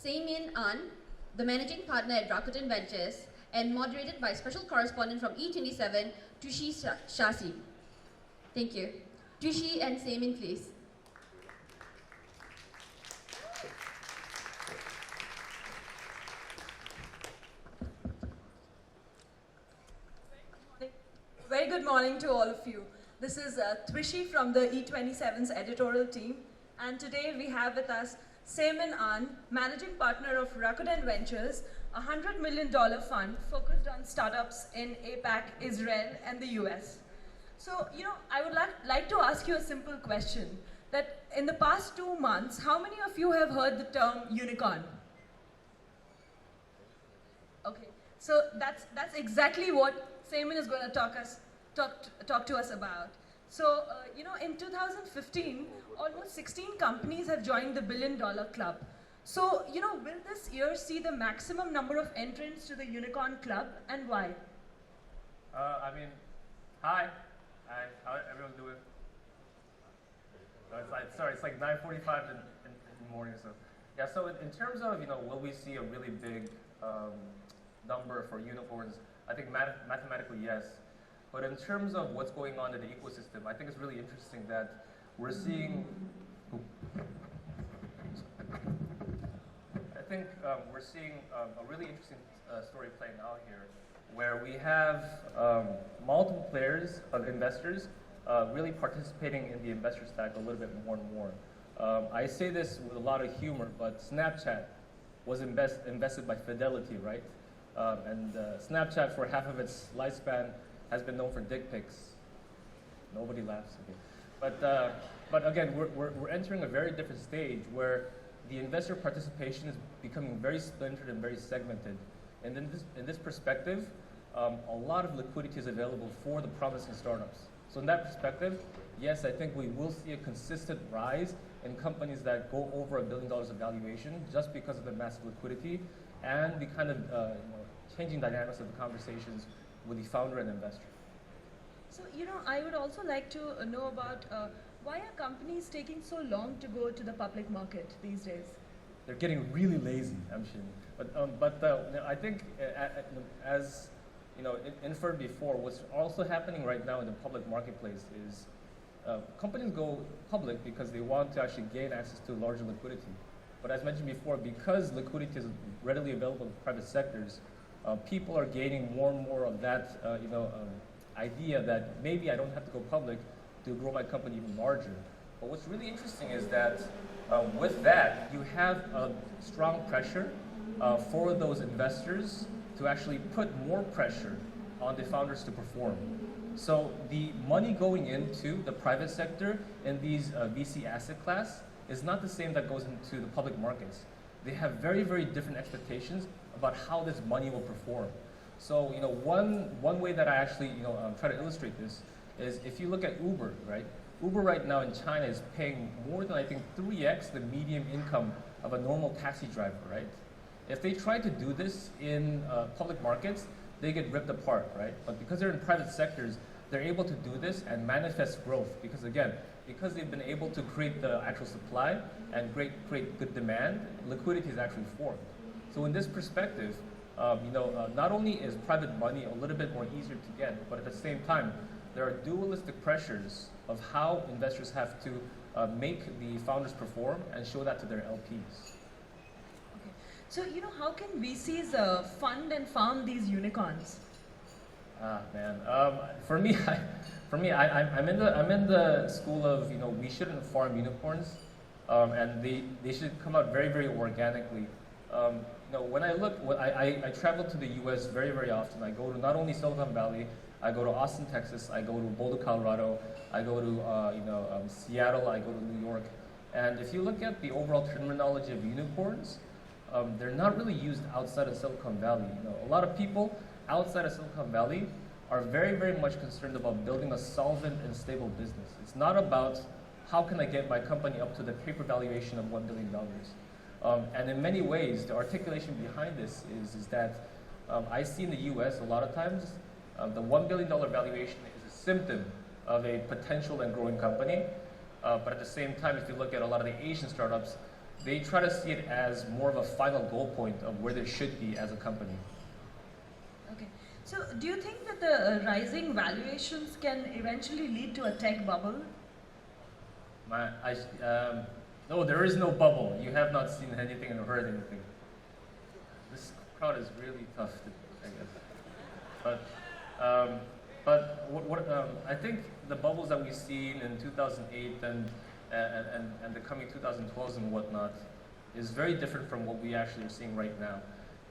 Seimin An, the managing partner at Rakuten Ventures, and moderated by special correspondent from E27, Tushi Shasi. Thank you. Tushi and Seimin, please. Very good morning to all of you. This is Twishi from the E27's editorial team, and today we have with us Seimin An, managing partner of Rakuten Ventures, a $100 million fund focused on startups in APAC, Israel, and the US. So, I would like to ask you a simple question, that in the past 2 months, how many of you have heard the term unicorn? Okay, so that's exactly what Seimin is going to talk to us about. So, in 2015, almost 16 companies have joined the $1 billion club. So, will this year see the maximum number of entrants to the unicorn club, and why? Hi, how everyone doing? It's like 9:45 in the morning, so. Yeah, so in terms of, will we see a really big number for unicorns? I think mathematically, yes. But in terms of what's going on in the ecosystem, I think it's really interesting that we're seeing, a really interesting story playing out here, where we have multiple players of investors really participating in the investor stack a little bit more and more. I say this with a lot of humor, but Snapchat was invested by Fidelity, right? And Snapchat, for half of its lifespan, has been known for dick pics. Nobody laughs. Okay. But again, we're entering a very different stage where the investor participation is becoming very splintered and very segmented. And in this perspective, a lot of liquidity is available for the promising startups. So in that perspective, yes, I think we will see a consistent rise in companies that go over $1 billion of valuation just because of the massive liquidity and the kind of changing dynamics of the conversations with the founder and investor. So, I would also like to know about why are companies taking so long to go to the public market these days? They're getting really lazy, I'm sure. But I think, as inferred before, what's also happening right now in the public marketplace is companies go public because they want to actually gain access to larger liquidity. But as mentioned before, because liquidity is readily available in private sectors, people are gaining more and more of that, idea that maybe I don't have to go public to grow my company even larger. But what's really interesting is that with that, you have a strong pressure for those investors to actually put more pressure on the founders to perform. So the money going into the private sector in these VC asset class is not the same that goes into the public markets. They have very, very different expectations about how this money will perform. So, one way that I actually, try to illustrate this is if you look at Uber, right? Uber right now in China is paying more than, I think, 3x the median income of a normal taxi driver, right? If they try to do this in public markets, they get ripped apart, right? But because they're in private sectors, they're able to do this and manifest growth because, again, because they've been able to create the actual supply and create good demand, liquidity is actually formed. So in this perspective, not only is private money a little bit more easier to get, but at the same time, there are dualistic pressures of how investors have to make the founders perform and show that to their LPs. Okay. So, how can VCs fund and farm these unicorns? For me, I'm in the school of we shouldn't farm unicorns, and they should come out very, very organically. When I travel to the U.S. very, very often. I go to not only Silicon Valley, I go to Austin, Texas, I go to Boulder, Colorado, I go to Seattle, I go to New York. And if you look at the overall terminology of unicorns, they're not really used outside of Silicon Valley. A lot of people outside of Silicon Valley are very, very much concerned about building a solvent and stable business. It's not about how can I get my company up to the paper valuation of $1 billion. And in many ways, the articulation behind this is that I see in the US a lot of times the $1 billion valuation is a symptom of a potential and growing company. But at the same time, if you look at a lot of the Asian startups, they try to see it as more of a final goal point of where they should be as a company. Okay. So do you think that the rising valuations can eventually lead to a tech bubble? No, there is no bubble. You have not seen anything and heard anything. This crowd is really tough, I guess. But I think the bubbles that we've seen in 2008 and the coming 2012s and whatnot is very different from what we actually are seeing right now.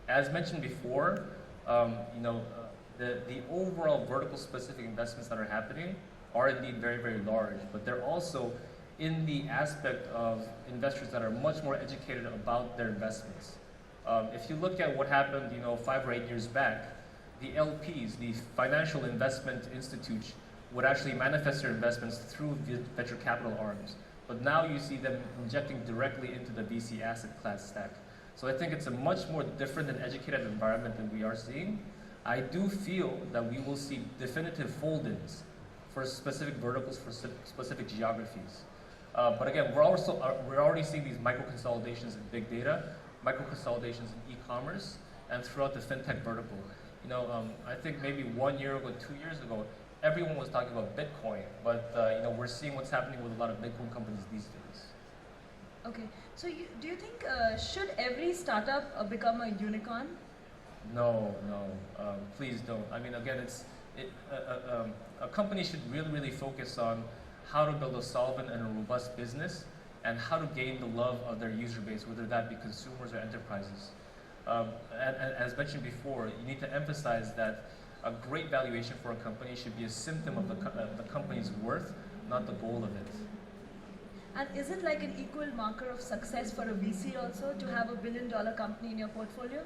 As mentioned before, the overall vertical specific investments that are happening are indeed very, very large, but they're also in the aspect of investors that are much more educated about their investments. If you look at what happened, 5 or 8 years back, the LPs, the financial investment institutes, would actually manifest their investments through venture capital arms. But now you see them injecting directly into the VC asset class stack. So I think it's a much more different and educated environment than we are seeing. I do feel that we will see definitive fold-ins for specific verticals, for specific geographies. But again, we're already seeing these micro-consolidations in big data, micro-consolidations in e-commerce, and throughout the fintech vertical. I think maybe 1 year ago, 2 years ago, everyone was talking about Bitcoin, but we're seeing what's happening with a lot of Bitcoin companies these days. Okay, so do you think should every startup become a unicorn? No, please don't. I mean, again, a company should really focus on how to build a solvent and a robust business, and how to gain the love of their user base, whether that be consumers or enterprises. And as mentioned before, you need to emphasize that a great valuation for a company should be a symptom of the company's worth, not the goal of it. And is it like an equal marker of success for a VC also to have $1 billion company in your portfolio?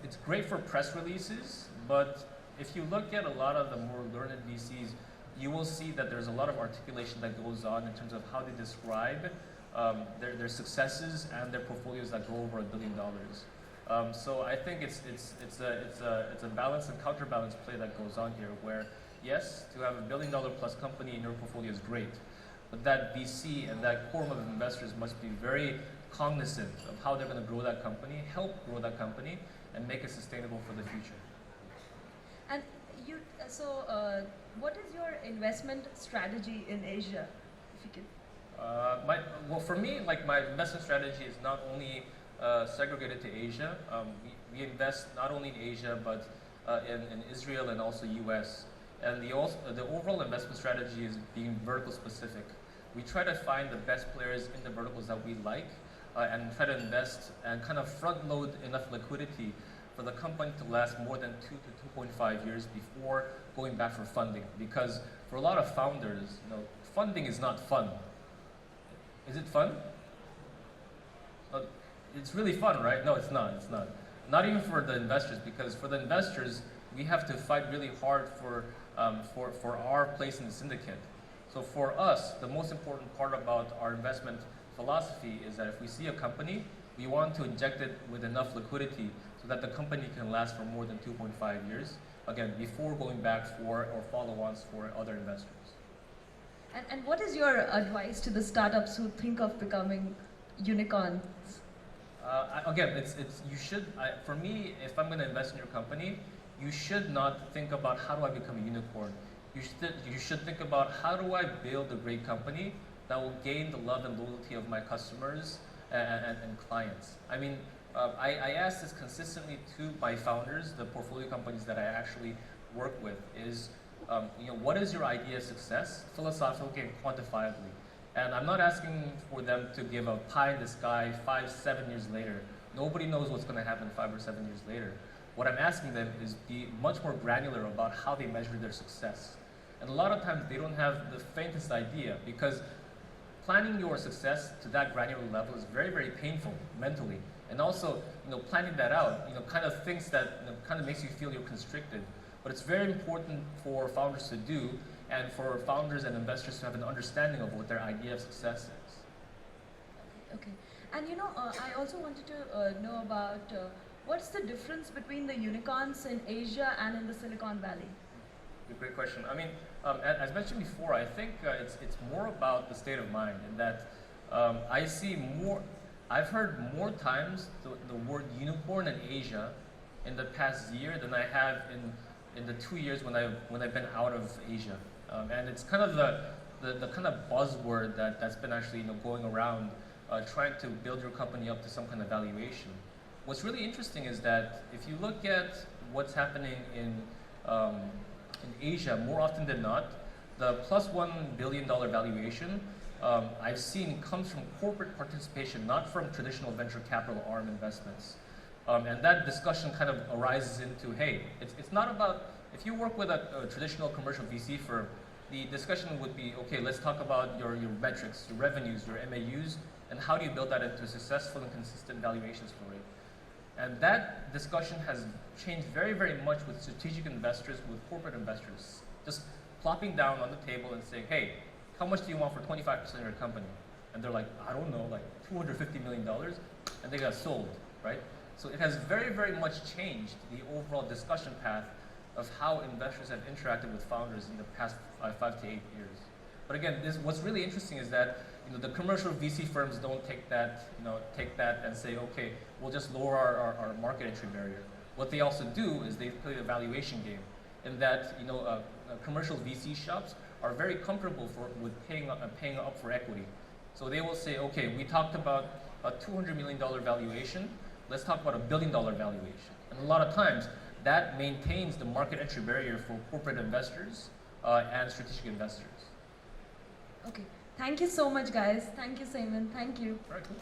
It's great for press releases, but if you look at a lot of the more learned VCs, you will see that there's a lot of articulation that goes on in terms of how they describe their successes and their portfolios that go over $1 billion. So I think it's a balance and counterbalance play that goes on here, where yes, to have $1 billion plus company in your portfolio is great, but that VC and that quorum of investors must be very cognizant of how they're going to grow that company, help grow that company, and make it sustainable for the future. And what is your investment strategy in Asia, if you could? For me, my investment strategy is not only segregated to Asia. We invest not only in Asia, but in Israel and also US. And the overall investment strategy is being vertical specific. We try to find the best players in the verticals that we like, and try to invest and kind of front load enough liquidity for the company to last more than 2 to 2.5 years before going back for funding. Because for a lot of founders, funding is not fun. Is it fun? It's really fun, right? No, it's not. It's not. Not even for the investors, because for the investors, we have to fight really hard for our place in the syndicate. So for us, the most important part about our investment philosophy is that if we see a company, we want to inject it with enough liquidity so that the company can last for more than 2.5 years, again, before going back for or follow-ons for other investors. And what is your advice to the startups who think of becoming unicorns? Again, for me, if I'm going to invest in your company, you should not think about how do I become a unicorn. You should think about how do I build a great company that will gain the love and loyalty of my customers and clients. I mean, I ask this consistently to my founders, the portfolio companies that I actually work with, is what is your idea of success, philosophically and quantifiably? And I'm not asking for them to give a pie in the sky 5, 7 years later. Nobody knows what's going to happen 5 or 7 years later. What I'm asking them is be much more granular about how they measure their success. And a lot of times they don't have the faintest idea, because planning your success to that granular level is very, very painful mentally. And also, planning that out, kind of thinks that, kind of makes you feel you're constricted. But it's very important for founders to do, and for founders and investors to have an understanding of what their idea of success is. Okay. And I also wanted to know about what's the difference between the unicorns in Asia and in the Silicon Valley? Great question. I mean, as mentioned before, I think it's more about the state of mind, and that I see more, I've heard more times the word unicorn in Asia in the past year than I have in the 2 years when I've been out of Asia. And it's kind of the kind of buzzword that's been actually going around trying to build your company up to some kind of valuation. What's really interesting is that if you look at what's happening in Asia, more often than not, the plus $1 billion valuation I've seen comes from corporate participation, not from traditional venture capital arm investments. And that discussion kind of arises into, hey, it's not about, if you work with a traditional commercial VC firm, the discussion would be, okay, let's talk about your metrics, your revenues, your MAUs, and how do you build that into a successful and consistent valuation story. And that discussion has changed very, very much with strategic investors, with corporate investors, just plopping down on the table and saying, hey, how much do you want for 25% of your company? And they're like, I don't know, like $250 million, and they got sold, right? So it has very, very much changed the overall discussion path of how investors have interacted with founders in the past 5 to 8 years. But again, what's really interesting is that the commercial VC firms don't take that and say, okay, we'll just lower our market entry barrier. What they also do is they play the valuation game, in that commercial VC shops are very comfortable with paying up for equity. So they will say, okay, we talked about a $200 million valuation. Let's talk about a $1 billion valuation. And a lot of times, that maintains the market entry barrier for corporate investors and strategic investors. Okay. Thank you so much, guys. Thank you, Simon. Thank you. All right, cool.